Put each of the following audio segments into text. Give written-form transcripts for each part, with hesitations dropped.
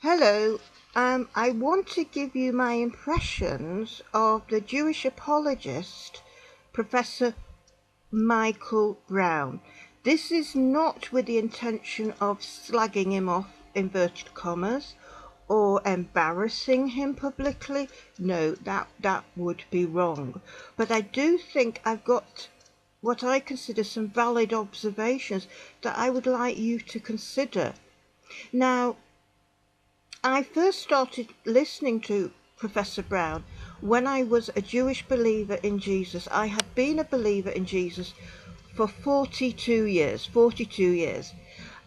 Hello, I want to give you my impressions of the Jewish apologist, Professor Michael Brown. This is not with the intention of slagging him off, inverted commas, or embarrassing him publicly. No, that would be wrong. But I do think I've got what I consider some valid observations that I would like you to consider. Now, I first started listening to Professor Brown when I was a Jewish believer in Jesus. I had been a believer in Jesus for 42 years.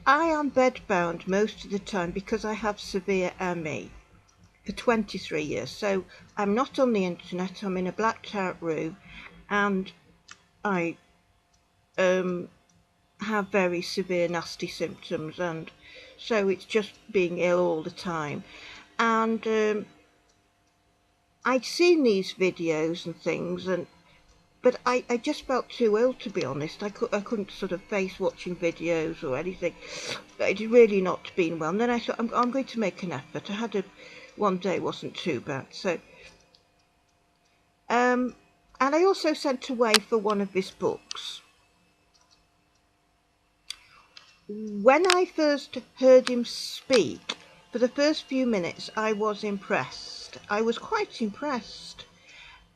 I am bedbound most of the time because I have severe ME for 23 years. So I'm not on the internet, I'm in a blacked out room, and I have very severe nasty symptoms, and so it's just being ill all the time. And I'd seen these videos and things, but I just felt too ill, to be honest. I couldn't sort of face watching videos or anything. It had really not been well. And then I thought, I'm going to make an effort. I had one day wasn't too bad. So, and I also sent away for one of his books. When I first heard him speak, for the first few minutes, I was impressed. I was quite impressed.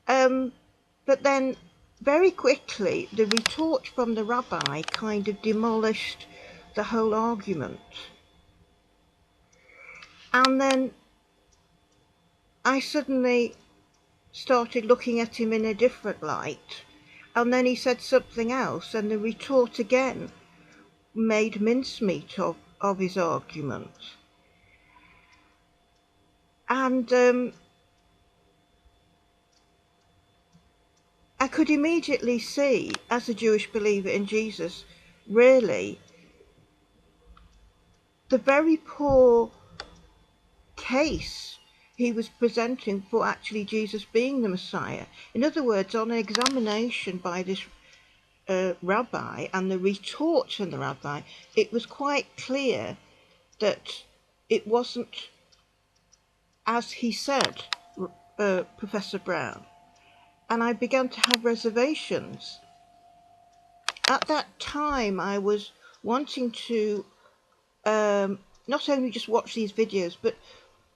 But then very quickly, the retort from the rabbi kind of demolished the whole argument. And then I suddenly started looking at him in a different light. And then he said something else, and the retort again made mincemeat of his argument. And I could immediately see, as a Jewish believer in Jesus, really, the very poor case he was presenting for actually Jesus being the Messiah. In other words, on an examination by this rabbi and the retort from the rabbi, it was quite clear that it wasn't as he said, Professor Brown. And I began to have reservations. At that time, I was wanting to not only just watch these videos, but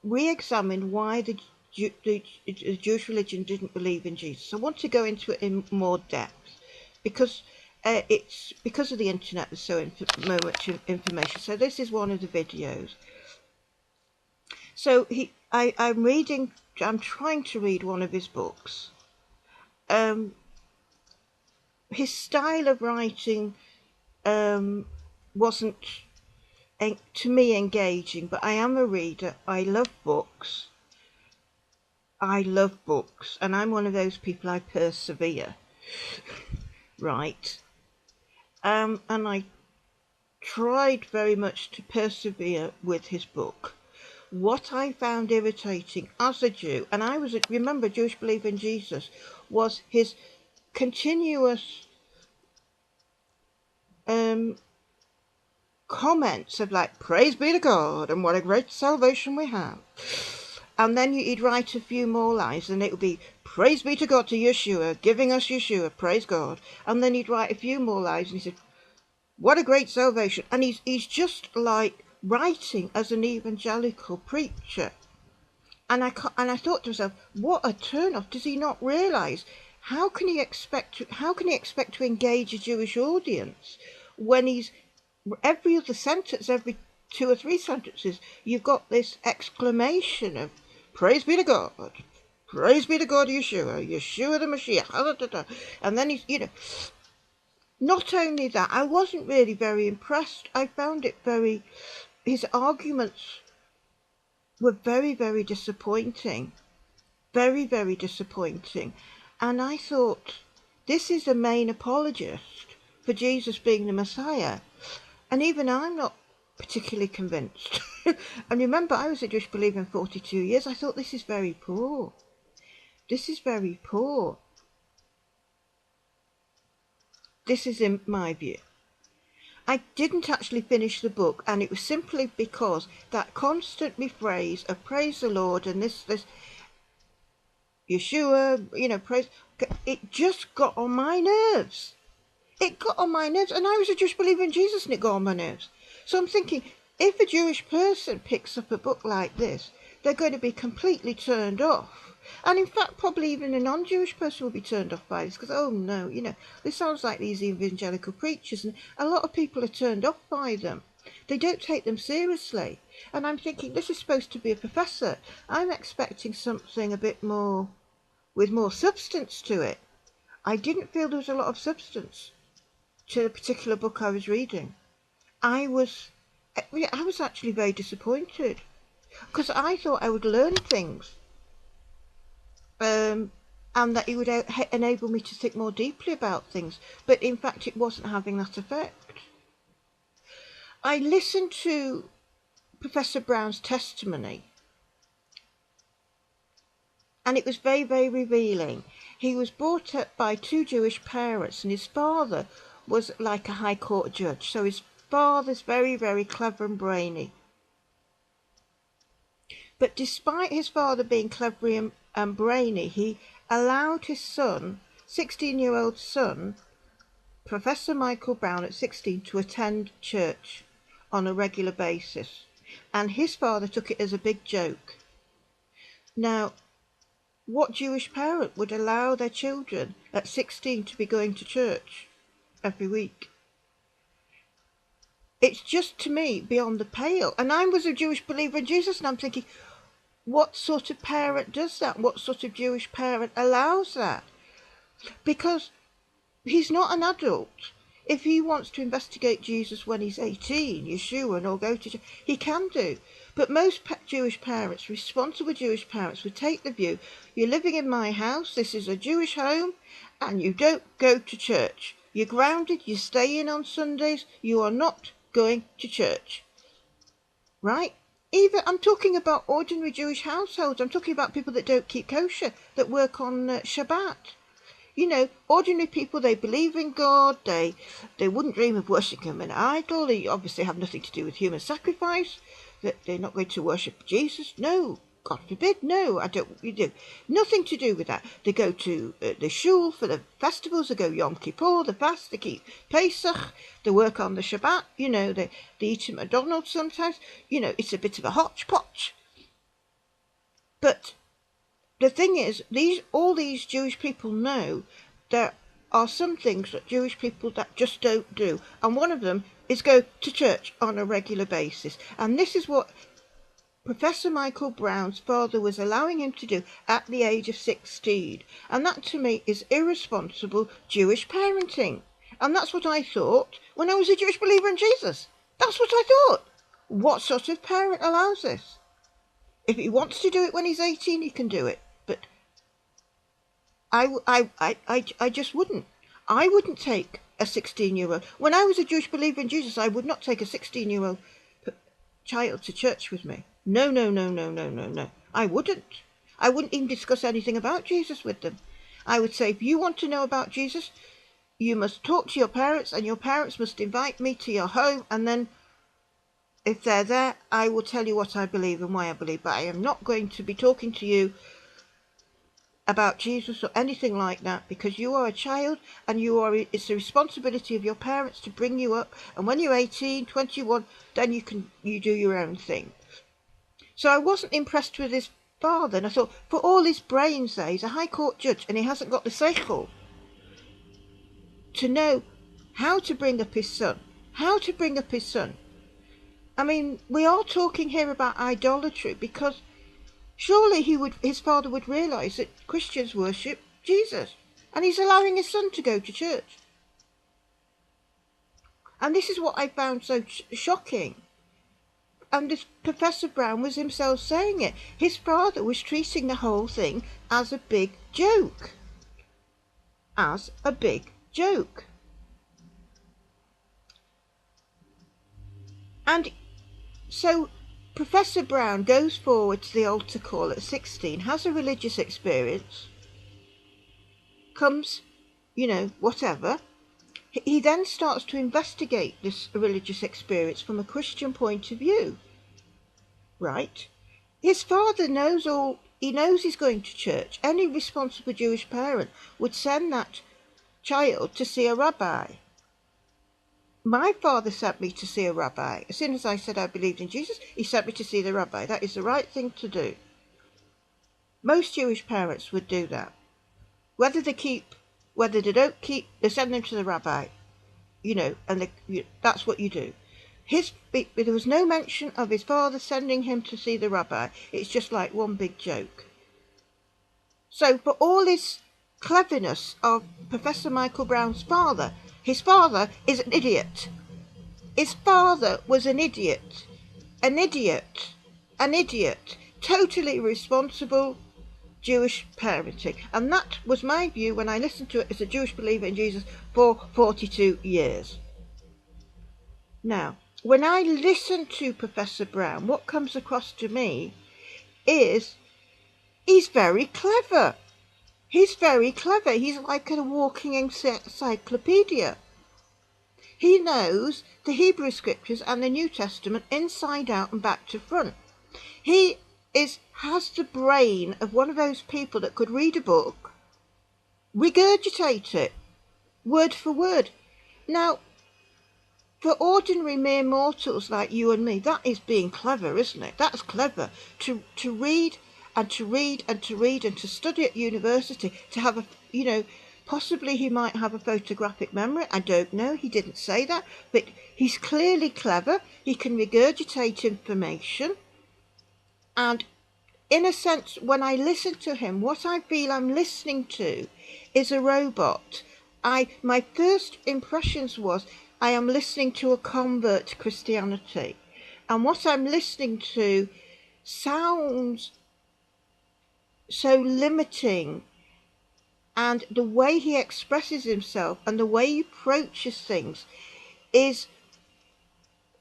re-examine why the Jewish religion didn't believe in Jesus. I want to go into it in more depth because it's because of the internet. There's so much information. So this is one of the videos. So I'm trying to read one of his books. His style of writing wasn't, to me, engaging, but I am a reader. I love books, and I'm one of those people. I persevere, right? And I tried very much to persevere with his book. What I found irritating as a Jew, and I was, remember, a Jewish believer in Jesus, was his continuous comments of like, praise be to God, and what a great salvation we have. And then he'd write a few more lines, and it would be, praise be to God, to Yeshua, giving us Yeshua, praise God. And then he'd write a few more lines, and he said, what a great salvation. And he's just like writing as an evangelical preacher. And I thought to myself, what a turn-off. Does he not realise? How can he expect to engage a Jewish audience when he's every other sentence, every 2 or 3 sentences, you've got this exclamation of praise be to God, Yeshua, Yeshua the Mashiach, and then he's, not only that, I wasn't really very impressed. I found it his arguments were very, very disappointing, very, very disappointing. And I thought, this is a main apologist for Jesus being the Messiah. And even I'm not particularly convinced. And remember, I was a Jewish believer in 42 years. I thought, this is very poor. This is very poor. This is in my view. I didn't actually finish the book, and it was simply because that constant rephrase of praise the Lord and this Yeshua, praise, it just got on my nerves. It got on my nerves, and I was a Jewish believer in Jesus, and it got on my nerves. So I'm thinking, if a Jewish person picks up a book like this, they're going to be completely turned off. And in fact, probably even a non-Jewish person will be turned off by this, because, oh no, this sounds like these evangelical preachers, and a lot of people are turned off by them. They don't take them seriously. And I'm thinking, this is supposed to be a professor. I'm expecting something a bit more, with more substance to it. I didn't feel there was a lot of substance to the particular book I was reading. I was actually very disappointed, because I thought I would learn things, and that it would enable me to think more deeply about things, but in fact it wasn't having that effect. I listened to Professor Brown's testimony, and it was very, very revealing. He was brought up by two Jewish parents, and his father was like a high court judge, so his father's very, very clever and brainy. But despite his father being clever and brainy, he allowed his son, 16-year-old son, Professor Michael Brown at 16, to attend church on a regular basis. And his father took it as a big joke. Now, what Jewish parent would allow their children at 16 to be going to church every week? It's just, to me, beyond the pale. And I was a Jewish believer in Jesus, and I'm thinking, what sort of parent does that? What sort of Jewish parent allows that? Because he's not an adult. If he wants to investigate Jesus when he's 18, Yeshua, and all go to church, he can do. But most Jewish parents, responsible Jewish parents, would take the view, you're living in my house, this is a Jewish home, and you don't go to church. You're grounded, you stay in on Sundays, you are not going to church. Right? Even, I'm talking about ordinary Jewish households. I'm talking about people that don't keep kosher, that work on Shabbat. Ordinary people, they believe in God, they wouldn't dream of worshipping an idol, they obviously have nothing to do with human sacrifice, that they're not going to worship Jesus. No, God forbid, no, you do. Nothing to do with that. They go to the shul for the festivals, they go Yom Kippur, the fast, they keep Pesach, they work on the Shabbat, they eat at McDonald's sometimes, it's a bit of a hodgepodge. But the thing is, all these Jewish people know there are some things that Jewish people that just don't do. And one of them is go to church on a regular basis. And this is what Professor Michael Brown's father was allowing him to do at the age of 16. And that, to me, is irresponsible Jewish parenting. And that's what I thought when I was a Jewish believer in Jesus. That's what I thought. What sort of parent allows this? If he wants to do it when he's 18, he can do it. But I just wouldn't. I wouldn't take a 16-year-old. When I was a Jewish believer in Jesus, I would not take a 16-year-old child to church with me. No. I wouldn't. I wouldn't even discuss anything about Jesus with them. I would say, if you want to know about Jesus, you must talk to your parents, and your parents must invite me to your home, and then if they're there, I will tell you what I believe and why I believe. But I am not going to be talking to you about Jesus or anything like that, because you are a child, and it's the responsibility of your parents to bring you up, and when you're 18, 21, then you do your own thing. So I wasn't impressed with his father, and I thought, for all his brains there, he's a high court judge, and he hasn't got the seichel to know how to bring up his son. I mean, we are talking here about idolatry, because surely his father would realise that Christians worship Jesus, and he's allowing his son to go to church. And this is what I found so shocking. And this Professor Brown was himself saying it. His father was treating the whole thing as a big joke. And so Professor Brown goes forward to the altar call at 16, has a religious experience, comes, whatever, He then starts to investigate this religious experience from a Christian point of view, right? His father knows all. He knows he's going to church. Any responsible Jewish parent would send that child to see a rabbi. My father sent me to see a rabbi. As soon as I said I believed in Jesus, he sent me to see the rabbi. That is the right thing to do. Most Jewish parents would do that. Whether they don't keep, they send them to the rabbi, and that's what you do. There was no mention of his father sending him to see the rabbi. It's just like one big joke. So for all his cleverness of Professor Michael Brown's father, his father is an idiot. His father was an idiot. An idiot. Totally irresponsible Jewish parenting. And that was my view when I listened to it as a Jewish believer in Jesus for 42 years. Now, when I listen to Professor Brown, what comes across to me is he's very clever. He's very clever. He's like a walking encyclopedia. He knows the Hebrew Scriptures and the New Testament inside out and back to front. He has the brain of one of those people that could read a book, regurgitate it, word for word. Now, for ordinary mere mortals like you and me, that is being clever, isn't it? That's clever. To read and to read and to read and to study at university, to have possibly he might have a photographic memory. I don't know. He didn't say that. But he's clearly clever. He can regurgitate information. And in a sense, when I listen to him, what I feel I'm listening to is a robot. My first impressions was I am listening to a convert to Christianity. And what I'm listening to sounds so limiting. And the way he expresses himself and the way he approaches things is,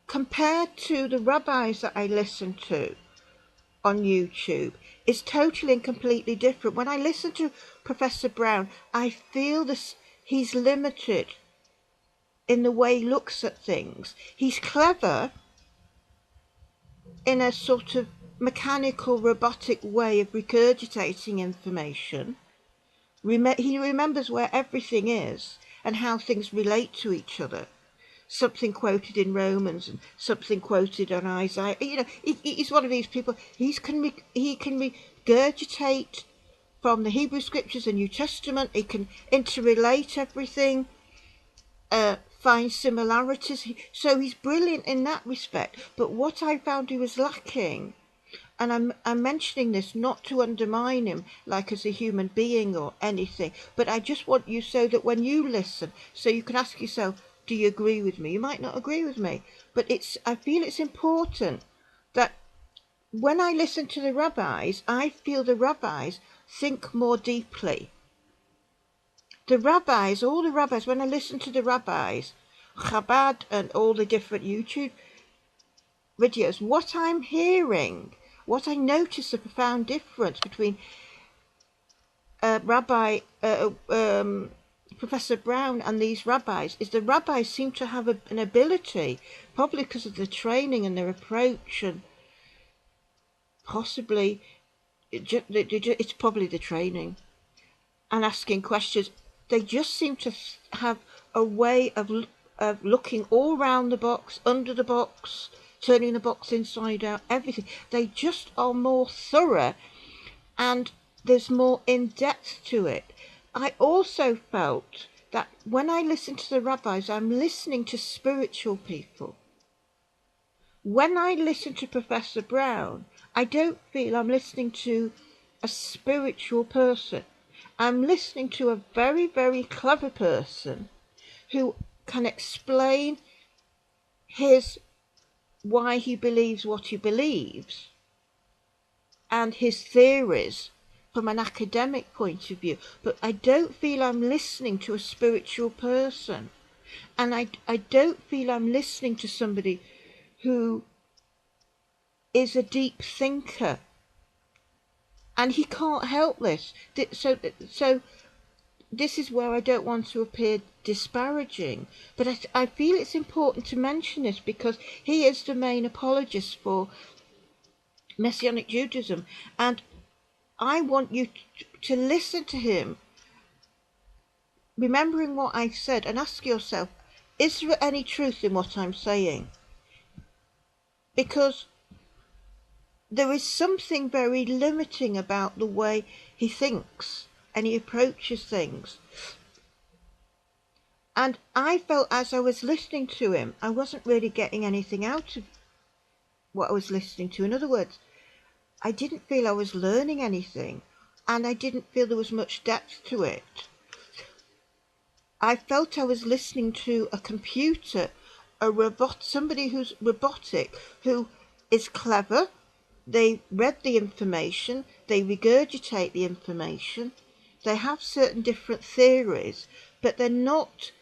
compared to the rabbis that I listen to on YouTube, is totally and completely different. When I listen to Professor Brown, I feel he's limited in the way he looks at things. He's clever in a sort of mechanical, robotic way of regurgitating information. He remembers where everything is and how things relate to each other. Something quoted in Romans and something quoted on Isaiah. He's one of these people. He can regurgitate from the Hebrew Scriptures and New Testament. He can interrelate everything, find similarities. So he's brilliant in that respect. But what I found he was lacking, and I'm mentioning this not to undermine him like as a human being or anything, but I just want you so that when you listen, so you can ask yourself, do you agree with me? You might not agree with me, but I feel it's important that when I listen to the rabbis, I feel the rabbis think more deeply. All the rabbis, when I listen to the rabbis, Chabad and all the different YouTube videos, what I'm hearing, what I notice a profound difference between Professor Brown and these rabbis is the rabbis seem to have an ability, probably because of the training and their approach, and possibly it's probably the training and asking questions. They just seem to have a way of looking all round the box, under the box, turning the box inside out, everything. They just are more thorough and there's more in-depth to it. I also felt that when I listen to the rabbis, I'm listening to spiritual people. When I listen to Professor Brown, I don't feel I'm listening to a spiritual person. I'm listening to a very, very clever person who can explain why he believes what he believes and his theories from an academic point of view, but I don't feel I'm listening to a spiritual person, and I don't feel I'm listening to somebody who is a deep thinker, and he can't help this. So this is where I don't want to appear disparaging, but I feel it's important to mention this because he is the main apologist for Messianic Judaism, and I want you to listen to him, remembering what I said, and ask yourself, is there any truth in what I'm saying? Because there is something very limiting about the way he thinks and he approaches things. And I felt as I was listening to him, I wasn't really getting anything out of what I was listening to. In other words, I didn't feel I was learning anything, and I didn't feel there was much depth to it. I felt I was listening to a computer, somebody who's robotic, who is clever. They read the information, they regurgitate the information, they have certain different theories, but they're not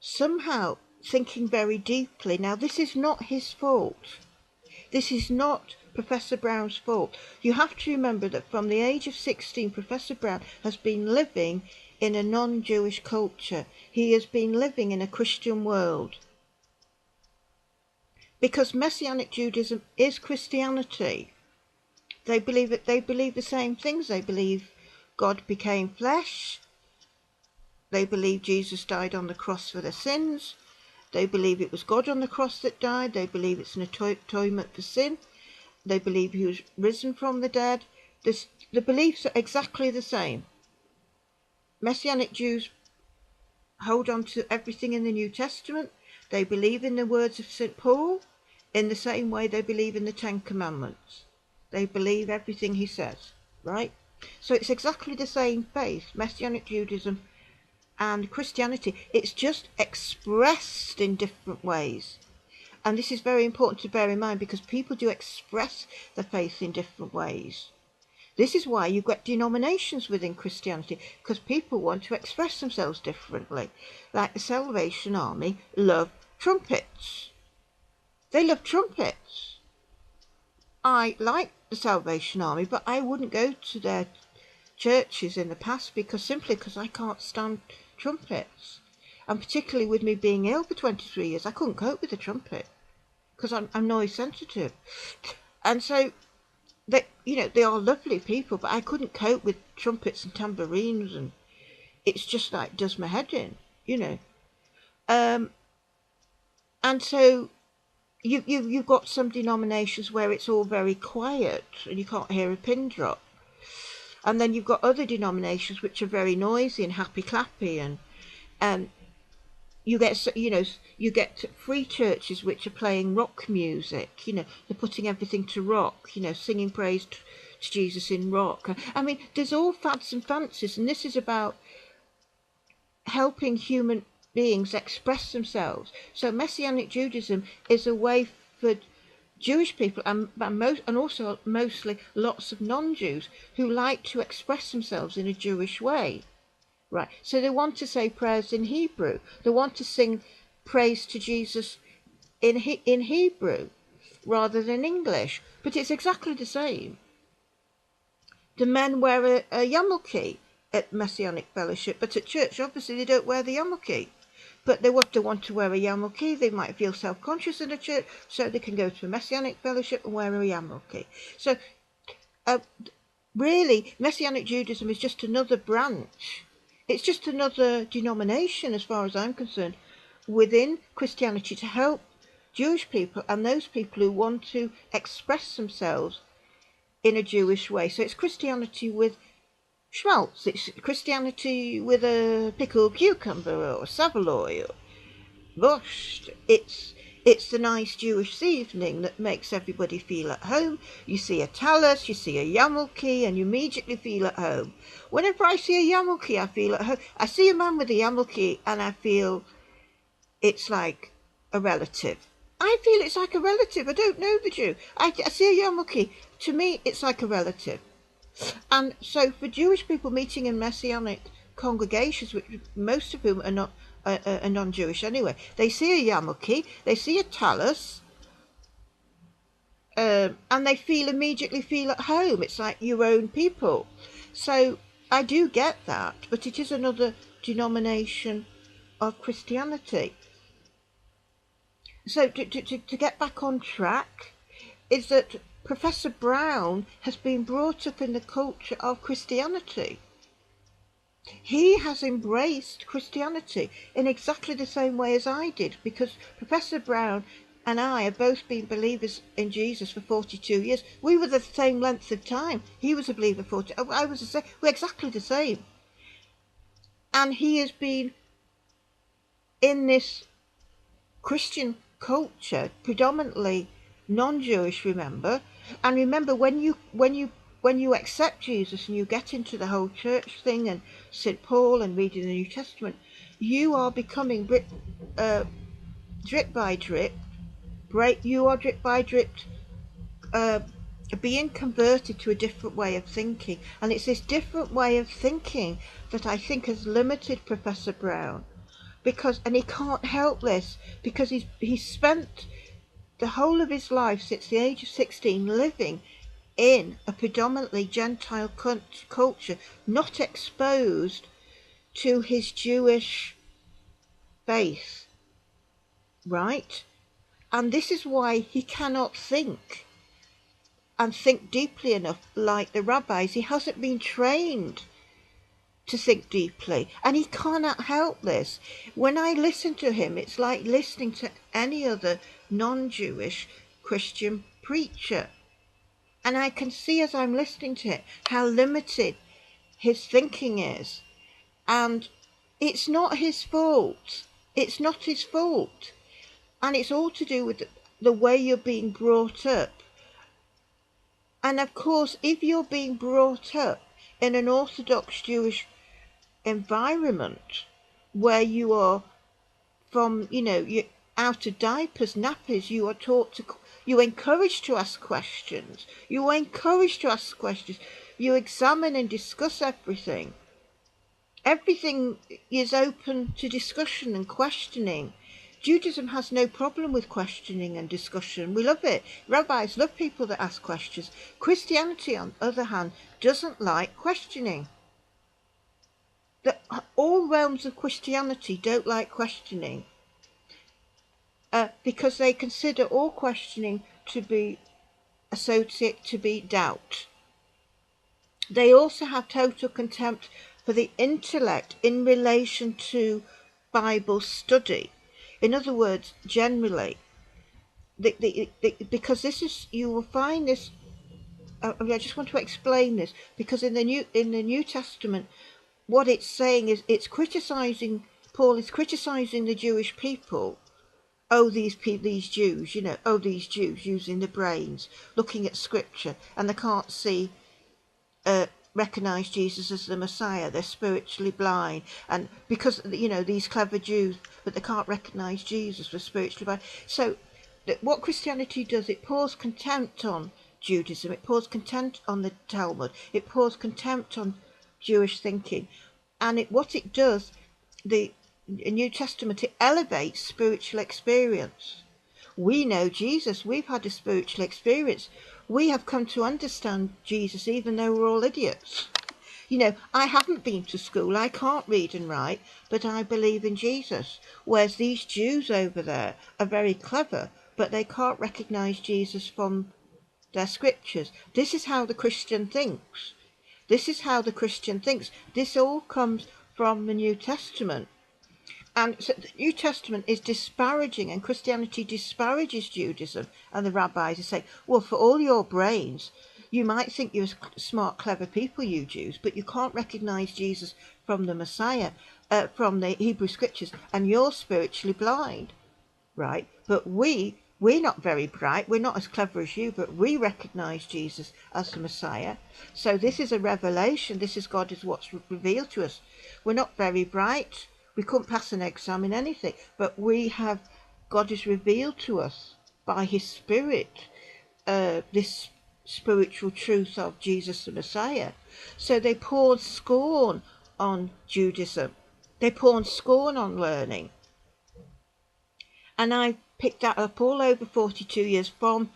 somehow thinking very deeply. Now, this is not his fault. This is not Professor Brown's fault. You have to remember that from the age of 16, Professor Brown has been living in a non-Jewish culture. He has been living in a Christian world. Because Messianic Judaism is Christianity. They believe the same things. They believe God became flesh. They believe Jesus died on the cross for their sins. They believe it was God on the cross that died. They believe it's an atonement for sin. They believe he was risen from the dead. The beliefs are exactly the same. Messianic Jews hold on to everything in the New Testament. They believe in the words of St. Paul in the same way they believe in the Ten Commandments. They believe everything he says, right? So it's exactly the same faith, Messianic Judaism and Christianity. It's just expressed in different ways. And this is very important to bear in mind because people do express their faith in different ways. This is why you get denominations within Christianity, because people want to express themselves differently. Like the Salvation Army love trumpets. They love trumpets. I like the Salvation Army, but I wouldn't go to their churches in the past simply because I can't stand trumpets. And particularly with me being ill for 23 years, I couldn't cope with the trumpet because I'm noise sensitive. And so they are lovely people, but I couldn't cope with trumpets and tambourines, and it's just like does my head in, And so you've got some denominations where it's all very quiet and you can't hear a pin drop, and then you've got other denominations which are very noisy and happy clappy, and you get free churches which are playing rock music. They're putting everything to rock. Singing praise to Jesus in rock. I mean, there's all fads and fancies, and this is about helping human beings express themselves. So Messianic Judaism is a way for Jewish people and also mostly lots of non-Jews who like to express themselves in a Jewish way. Right, so they want to say prayers in Hebrew. They want to sing praise to Jesus in Hebrew rather than English. But it's exactly the same. The men wear a yarmulke at Messianic Fellowship, but at church, obviously, they don't wear the yarmulke. But they want to wear a yarmulke. They might feel self-conscious in the church, so they can go to a Messianic Fellowship and wear a yarmulke. So, really, Messianic Judaism is just another branch. It's just another denomination, as far as I'm concerned, within Christianity to help Jewish people and those people who want to express themselves in a Jewish way. So it's Christianity with schmaltz. It's Christianity with a pickled cucumber or saveloy or borscht. It's the nice Jewish evening that makes everybody feel at home. You see a talus, you see a yarmulke, and you immediately feel at home. Whenever I see a yarmulke, I feel at home. I see a man with a yarmulke, and I feel it's like a relative. I feel it's like a relative. I don't know the Jew. I see a yarmulke. To me, it's like a relative. And so for Jewish people meeting in Messianic congregations, which most of whom are not are non-Jewish anyway, they see a yarmulke, they see a talus, and they immediately feel at home. It's like your own people. So I do get that, but it is another denomination of Christianity. So to get back on track, is that Professor Brown has been brought up in the culture of Christianity. He has embraced Christianity in exactly the same way as I did, because Professor Brown and I have both been believers in Jesus for 42 years. We were the same length of time. He was a believer 40. I was the same. We're exactly the same. And he has been in this Christian culture, predominantly non-Jewish, remember. And remember, when you accept Jesus and you get into the whole church thing and St. Paul and reading the New Testament, you are becoming drip by drip, being converted to a different way of thinking. And it's this different way of thinking that I think has limited Professor Brown, and he can't help this, because he's spent the whole of his life since the age of 16 living in a predominantly Gentile culture, not exposed to his Jewish faith, right? And this is why he cannot think and think deeply enough like the rabbis. He hasn't been trained to think deeply, and he cannot help this. When I listen to him, it's like listening to any other non-Jewish Christian preacher, and I can see as I'm listening to it how limited his thinking is. And it's not his fault. It's not his fault. And it's all to do with the way you're being brought up. And of course, if you're being brought up in an Orthodox Jewish environment where you are from, you out of diapers, nappies, you're encouraged to ask questions. You are encouraged to ask questions. You examine and discuss everything. Everything is open to discussion and questioning. Judaism has no problem with questioning and discussion. We love it. Rabbis love people that ask questions. Christianity, on the other hand, doesn't like questioning. All realms of Christianity don't like questioning, because they consider all questioning to be doubt. They also have total contempt for the intellect in relation to Bible study. In other words, generally, because you will find this. I just want to explain this, because in the New Testament, what it's saying is Paul is criticizing the Jewish people. Oh, these Jews, these Jews using the brains, looking at scripture, and they can't recognize Jesus as the Messiah. They're spiritually blind, and because these clever Jews, but they can't recognize Jesus, they're spiritually blind. So what Christianity does, it pours contempt on Judaism, it pours contempt on the Talmud, it pours contempt on Jewish thinking, and what it does, the New Testament, it elevates spiritual experience. We know Jesus, we've had a spiritual experience. We have come to understand Jesus even though we're all idiots. I haven't been to school, I can't read and write, but I believe in Jesus. Whereas these Jews over there are very clever, but they can't recognize Jesus from their scriptures. This is how the Christian thinks. This all comes from the New Testament. And so the New Testament is disparaging, and Christianity disparages Judaism, and the rabbis are saying, well, for all your brains, you might think you're smart, clever people, you Jews, but you can't recognize Jesus from the Messiah, from the Hebrew scriptures, and you're spiritually blind, right? But we're not very bright, we're not as clever as you, but we recognize Jesus as the Messiah. So this is a revelation, this is what's revealed to us. We're not very bright, we couldn't pass an exam in anything, but God has revealed to us by his Spirit this spiritual truth of Jesus the Messiah. So they poured scorn on Judaism. They poured scorn on learning. And I picked that up all over 42 years from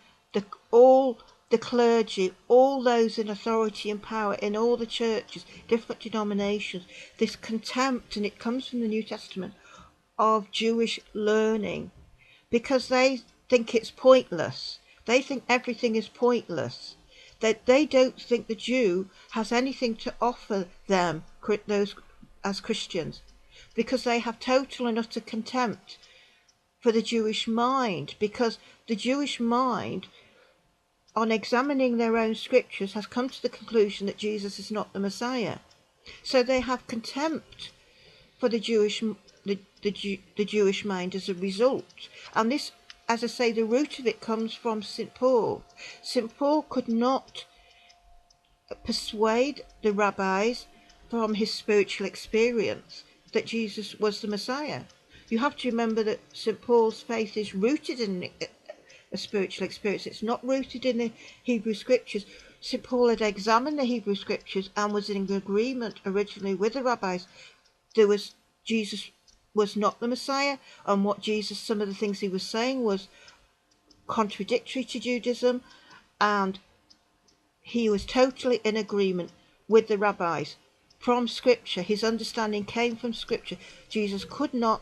all the clergy, all those in authority and power in all the churches, different denominations, this contempt, and it comes from the New Testament, of Jewish learning, because they think it's pointless. They think everything is pointless. That they don't think the Jew has anything to offer them, those as Christians, because they have total and utter contempt for the Jewish mind, because the Jewish mind, on examining their own scriptures, has come to the conclusion that Jesus is not the Messiah. So they have contempt for the Jewish mind as a result. And this, as I say, the root of it comes from St. Paul. St. Paul could not persuade the rabbis from his spiritual experience that Jesus was the Messiah. You have to remember that St. Paul's faith is rooted in a spiritual experience. It's not rooted in the Hebrew Scriptures. St. Paul had examined the Hebrew Scriptures and was in agreement originally with the rabbis. Jesus was not the Messiah, and some of the things he was saying was contradictory to Judaism, and he was totally in agreement with the rabbis from Scripture. His understanding came from Scripture. Jesus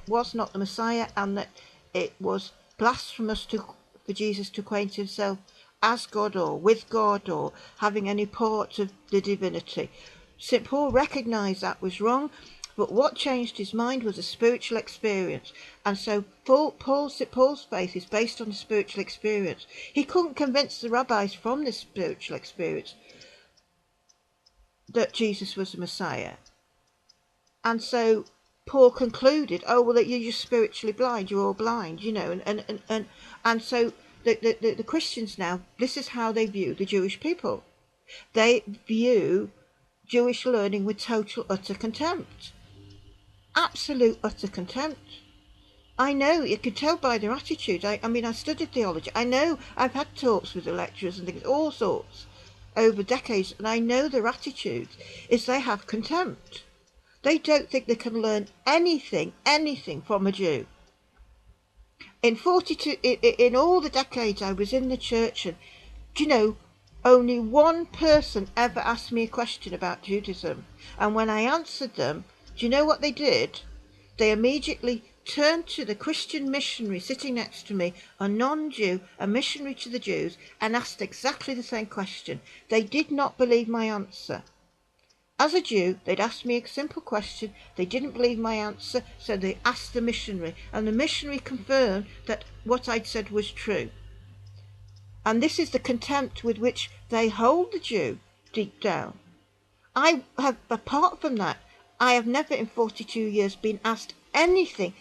was not the Messiah, and that it was blasphemous for Jesus to acquaint himself as God or with God or having any part of the divinity. St. Paul recognised that was wrong, but what changed his mind was a spiritual experience. And so St. Paul's faith is based on a spiritual experience. He couldn't convince the rabbis from this spiritual experience that Jesus was the Messiah. And so Paul concluded, that you're just spiritually blind, you're all blind, and so the Christians now, this is how they view the Jewish people. They view Jewish learning with total, utter contempt. Absolute, utter contempt. I know, you can tell by their attitude. I studied theology. I know, I've had talks with the lecturers and things, all sorts, over decades, and I know their attitude is they have contempt. They don't think they can learn anything from a Jew. In all the decades I was in the church, and only one person ever asked me a question about Judaism, and when I answered them, do you know what they did? They immediately turned to the Christian missionary sitting next to me, a non-Jew, a missionary to the Jews, and asked exactly the same question. They did not believe my answer. As a Jew, they'd asked me a simple question, they didn't believe my answer, so they asked the missionary, and the missionary confirmed that what I'd said was true. And this is the contempt with which they hold the Jew deep down. Apart from that, I have never in 42 years been asked anything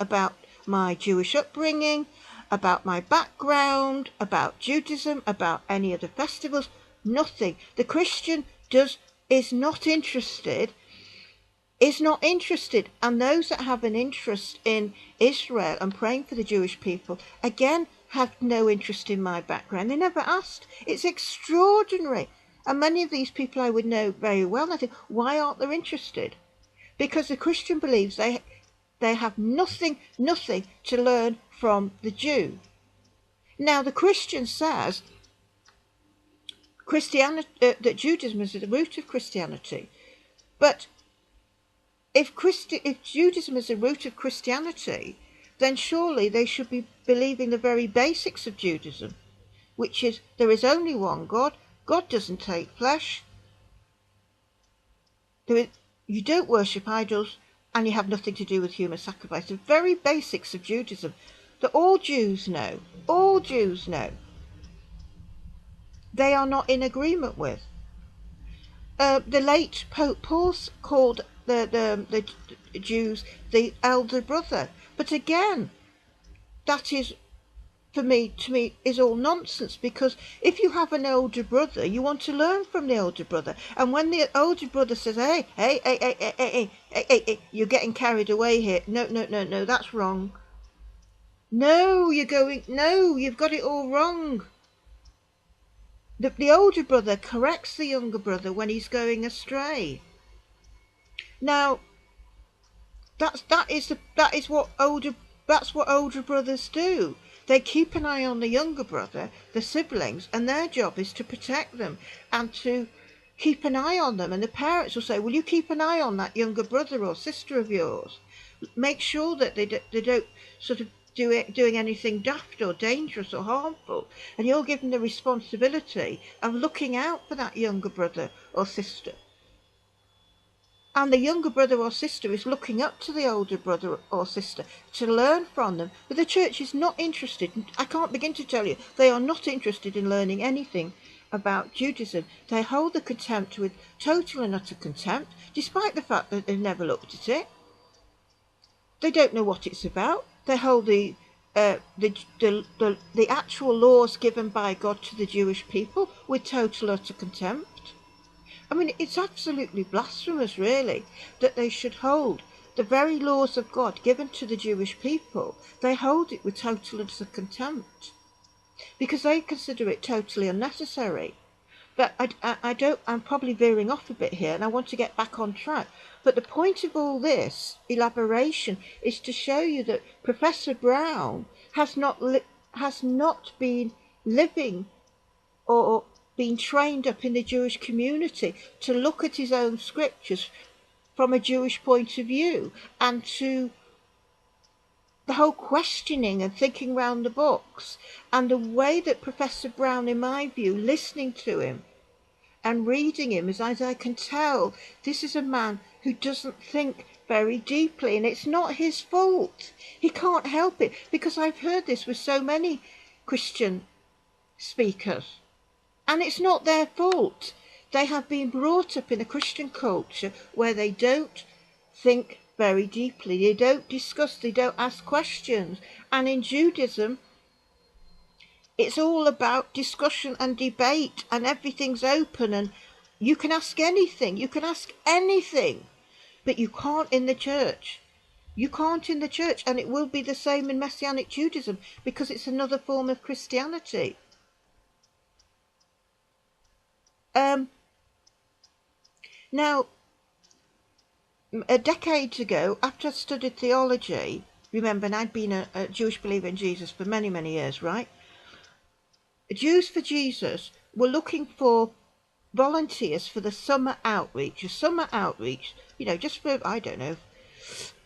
about my Jewish upbringing, about my background, about Judaism, about any of the festivals, nothing. The Christian is not interested, and those that have an interest in Israel and praying for the Jewish people, again, have no interest in my background. They never asked. It's extraordinary. And many of these people I would know very well, and I think, why aren't they interested? Because the Christian believes they have nothing to learn from the Jew. Now, the Christian says that Judaism is the root of Christianity. But if Judaism is the root of Christianity, then surely they should be believing the very basics of Judaism, which is there is only one God. God doesn't take flesh. You don't worship idols, and you have nothing to do with human sacrifice. The very basics of Judaism that all Jews know. They are not in agreement with. The late Pope Paul called the Jews the elder brother. But again, that is, to me, is all nonsense, because if you have an older brother, you want to learn from the older brother. And when the older brother says, hey, you're getting carried away here. No, that's wrong. No, you've got it all wrong. The older brother corrects the younger brother when he's going astray. Now, that's what older brothers do. They keep an eye on the younger brother, the siblings, and their job is to protect them and to keep an eye on them. And the parents will say, will you keep an eye on that younger brother or sister of yours? Make sure that they don't sort of doing anything daft or dangerous or harmful. And you're given the responsibility of looking out for that younger brother or sister. And the younger brother or sister is looking up to the older brother or sister to learn from them. But the church is not interested. I can't begin to tell you. They are not interested in learning anything about Judaism. They hold the contempt with total and utter contempt, despite the fact that they've never looked at it. They don't know what it's about. They hold the actual laws given by God to the Jewish people with total utter contempt. I mean, it's absolutely blasphemous, really, that they should hold the very laws of God given to the Jewish people. They hold it with total utter contempt because they consider it totally unnecessary. But I'm probably veering off a bit here, and I want to get back on track. But the point of all this elaboration is to show you that Professor Brown has not been living or been trained up in the Jewish community to look at his own scriptures from a Jewish point of view, and to the whole questioning and thinking round the books, and the way that Professor Brown, in my view, listening to him and reading him, as I can tell, this is a man who doesn't think very deeply, and it's not his fault. He can't help it, because I've heard this with so many Christian speakers, and it's not their fault. They have been brought up in a Christian culture where they don't think very deeply, they don't discuss, they don't ask questions. And in Judaism, it's all about discussion and debate, and everything's open, and you can ask anything, but you can't in the church. You can't in the church, and it will be the same in Messianic Judaism, because it's another form of Christianity. Now, a decade ago, after I studied theology, remember, and I'd been a Jewish believer in Jesus for many, many years, right? Jews for Jesus were looking for volunteers for the summer outreach, just for, I don't know,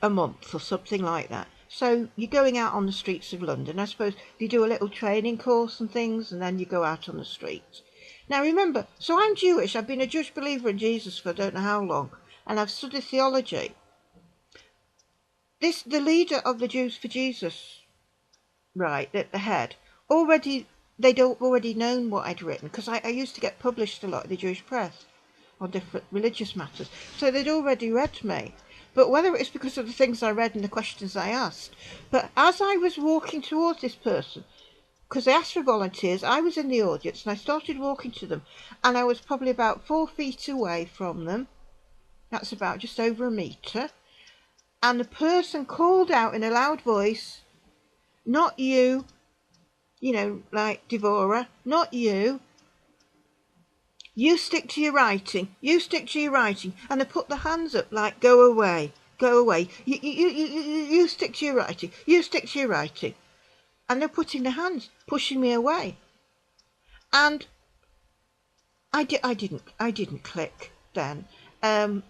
a month or something like that. So you're going out on the streets of London. I suppose you do a little training course and things, and then you go out on the streets. Now remember, so I'm Jewish. I've been a Jewish believer in Jesus for I don't know how long, and I've studied theology. The leader of the Jews for Jesus, right, at the head, they'd already known what I'd written, because I used to get published a lot in the Jewish press on different religious matters. So they'd already read me. But whether it's because of the things I read and the questions I asked, but as I was walking towards this person, because they asked for volunteers, I was in the audience and I started walking to them, and I was probably about 4 feet away from them. That's about just over a metre. And the person called out in a loud voice, "Not you," like Devorah, "not you. You stick to your writing. You stick to your writing." And they put their hands up like, "Go away, go away. You stick to your writing. You stick to your writing." And they're putting their hands, pushing me away. And I didn't click then. I'm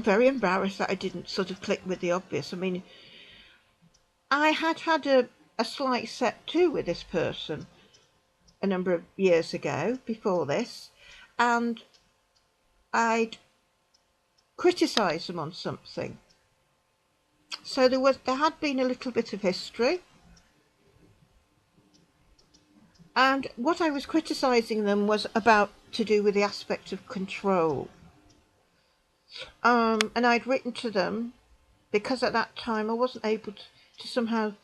very embarrassed that I didn't sort of click with the obvious. I mean, I had a slight set to with this person a number of years ago before this, and I'd criticised them on something. So there had been a little bit of history, and what I was criticising them was about to do with the aspect of control. And I'd written to them because at that time I wasn't able to somehow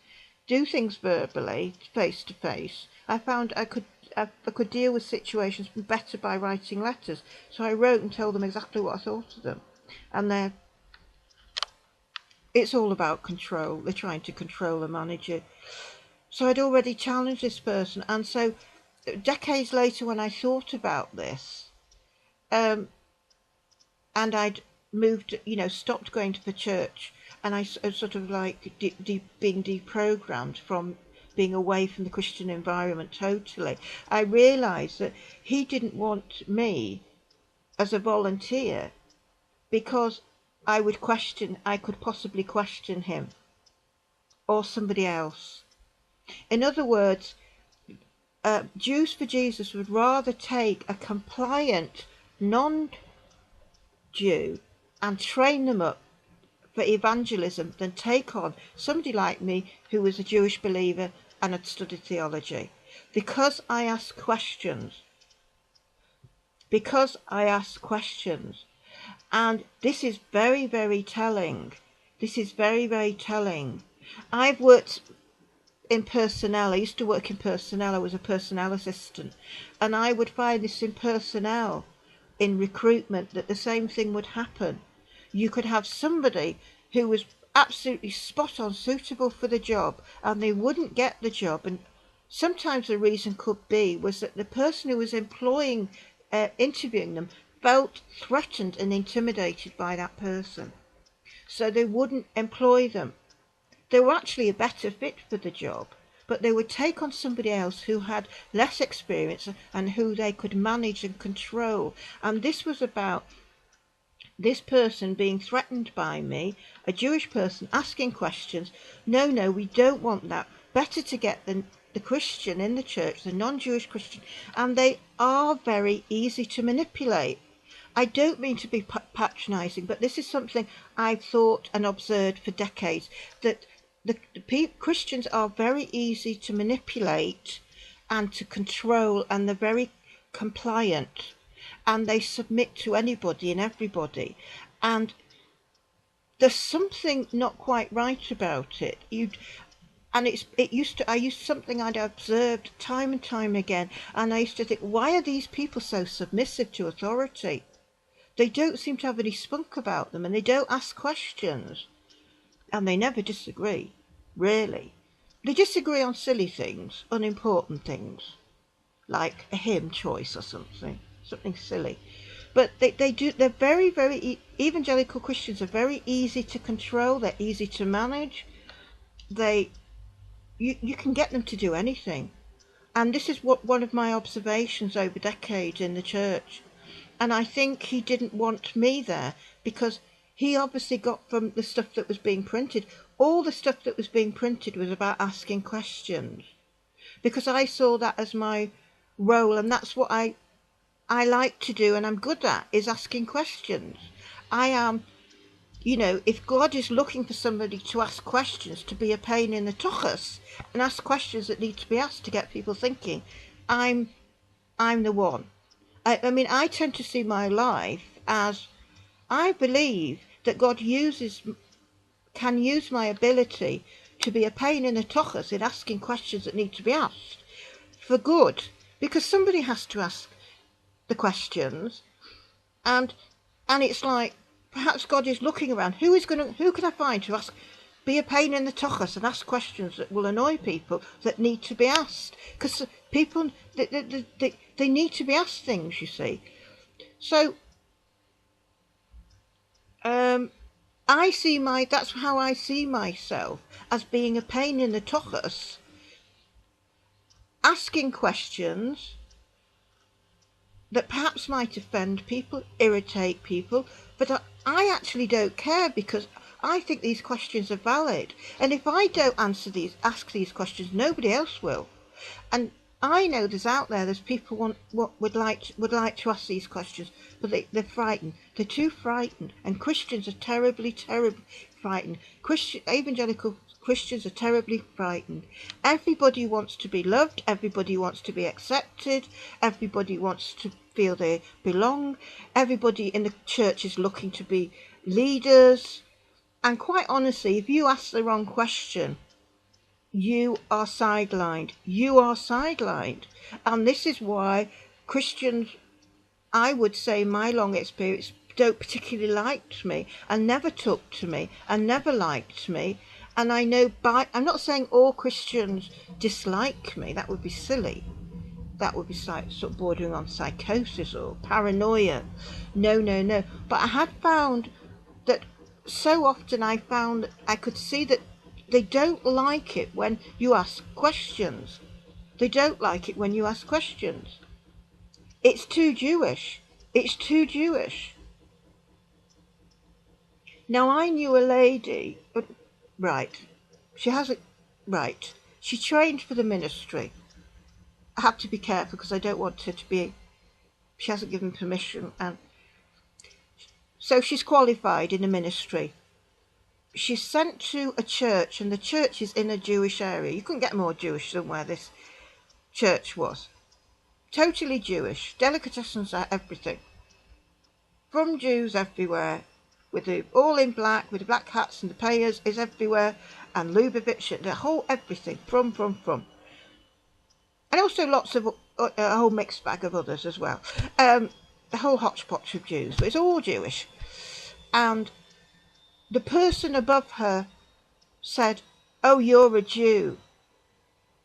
do things verbally, face to face. I found I could deal with situations better by writing letters. So I wrote and told them exactly what I thought of them. And it's all about control. They're trying to control and manage you. So I'd already challenged this person. And so decades later, when I thought about this, and I'd moved, stopped going to the church, and I sort of like being deprogrammed from being away from the Christian environment totally, I realised that he didn't want me as a volunteer because I could possibly question him or somebody else. In other words, Jews for Jesus would rather take a compliant non-Jew and train them up for evangelism than take on somebody like me who was a Jewish believer and had studied theology. Because I asked questions. And this is very, very telling. I've worked in personnel. I used to work in personnel. I was a personnel assistant. And I would find this in personnel, in recruitment, that the same thing would happen. You could have somebody who was absolutely spot on, suitable for the job, and they wouldn't get the job. And sometimes the reason could be was that the person who was interviewing them felt threatened and intimidated by that person. So they wouldn't employ them. They were actually a better fit for the job, but they would take on somebody else who had less experience and who they could manage and control. And this was about this person being threatened by me, a Jewish person asking questions. No, we don't want that. Better to get the Christian in the church, the non-Jewish Christian, and they are very easy to manipulate. I don't mean to be patronising, but this is something I've thought and observed for decades, that the Christians are very easy to manipulate and to control, and they're very compliant, and they submit to anybody and everybody, and there's something not quite right about it. I used something I'd observed time and time again, and I used to think, why are these people so submissive to authority? They don't seem to have any spunk about them, and they don't ask questions. And they never disagree, really. They disagree on silly things, unimportant things, like a hymn choice or something silly. But they're very, very, evangelical Christians are very easy to control, they're easy to manage. You can get them to do anything. And this is one of my observations over decades in the church. And I think he didn't want me there because he obviously got from the stuff that was being printed. All the stuff that was being printed was about asking questions, because I saw that as my role, and that's what I like to do and I'm good at, is asking questions. I am, if God is looking for somebody to ask questions, to be a pain in the tuchus and ask questions that need to be asked to get people thinking, I'm the one. I tend to see my life as, I believe that God can use my ability to be a pain in the tuchus in asking questions that need to be asked for good, because somebody has to ask the questions, and it's like perhaps God is looking around, who can I find to be a pain in the tuchus and ask questions that will annoy people that need to be asked, because people they need to be asked things, you see. So that's how I see myself, as being a pain in the tuchus, asking questions that perhaps might offend people, irritate people, but I actually don't care, because I think these questions are valid, and if I don't ask these questions, nobody else will. And I know there's people would like to ask these questions, but they're frightened. They're too frightened, and Christians are terribly, terribly frightened. Evangelical Christians are terribly frightened. Everybody wants to be loved. Everybody wants to be accepted. Everybody wants to feel they belong. Everybody in the church is looking to be leaders. And quite honestly, if you ask the wrong question, you are sidelined. And this is why Christians, I would say, my long experience, don't particularly like me, and never took to me, and never liked me. And I know I'm not saying all Christians dislike me. That would be silly. That would be sort of bordering on psychosis or paranoia. No. But I had found that so often I could see that they don't like it when you ask questions. They don't like it when you ask questions. It's too Jewish. It's too Jewish. Now, I knew a lady, right, she hasn't, right, she trained for the ministry. I have to be careful because I don't want her to be, she hasn't given permission, and so she's qualified in the ministry. She's sent to a church, and the church is in a Jewish area. You couldn't get more Jewish than where this church was. Totally Jewish, delicatessens are everything. From Jews everywhere, with the all in black, with the black hats, and the payers is everywhere, and Lubavitch, the whole everything, from. And also lots of, a whole mixed bag of others as well. The whole hodgepodge of Jews, but it's all Jewish. And the person above her said, "Oh, you're a Jew,"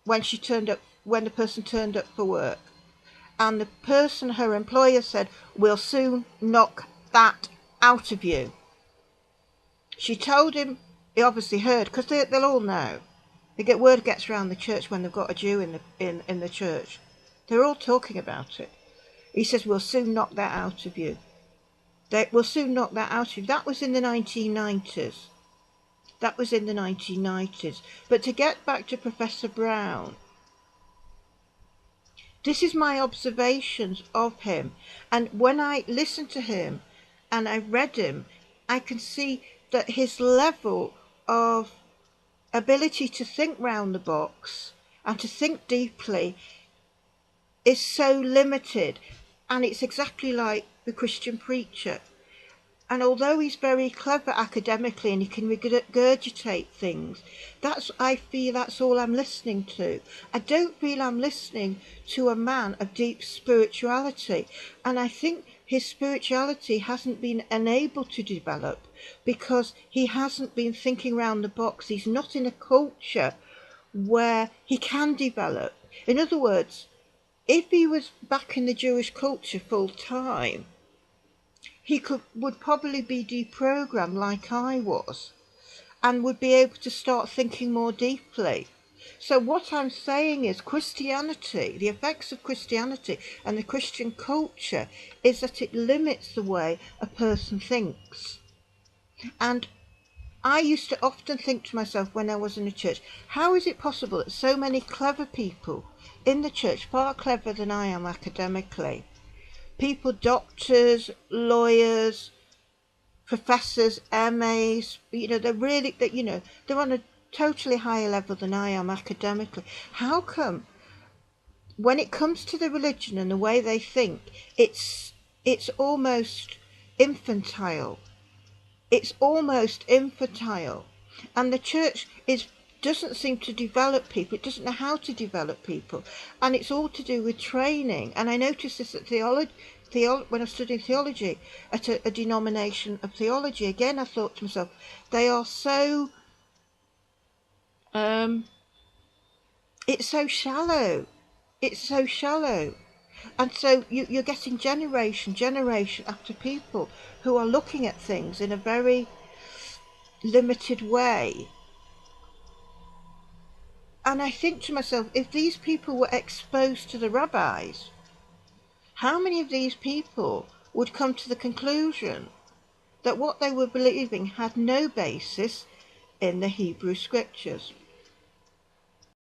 when the person turned up for work. And the person, her employer, said, "We'll soon knock that out of you." She told him, he obviously heard, because they'll all know. Word gets around the church when they've got a Jew in the church. They're all talking about it. He says, "We'll soon knock that out of you. We'll soon knock that out of you." That was in the 1990s. That was in the 1990s. But to get back to Professor Brown, this is my observations of him. And when I listen to him and I read him, I can see that his level of ability to think round the box and to think deeply is so limited. And it's exactly like the Christian preacher. And although he's very clever academically and he can regurgitate things, I feel that's all I'm listening to. I don't feel I'm listening to a man of deep spirituality. And I think his spirituality hasn't been enabled to develop because he hasn't been thinking around the box. He's not in a culture where he can develop. In other words, if he was back in the Jewish culture full time, he would probably be deprogrammed like I was and would be able to start thinking more deeply. So what I'm saying is Christianity, the effects of Christianity and the Christian culture is that it limits the way a person thinks. And I used to often think to myself when I was in a church, how is it possible that so many clever people in the church, far cleverer than I am academically, people, doctors, lawyers, professors, MAs, they're on a totally higher level than I am academically. How come when it comes to the religion and the way they think, it's almost infantile. It's almost infantile. And the church doesn't seem to develop people. It doesn't know how to develop people. And it's all to do with training. And I noticed this at when I was studying theology, at a denomination of theology. Again, I thought to myself, they are so, it's so shallow. It's so shallow. And so you're getting generation after people who are looking at things in a very limited way. And I think to myself, if these people were exposed to the rabbis, how many of these people would come to the conclusion that what they were believing had no basis in the Hebrew scriptures?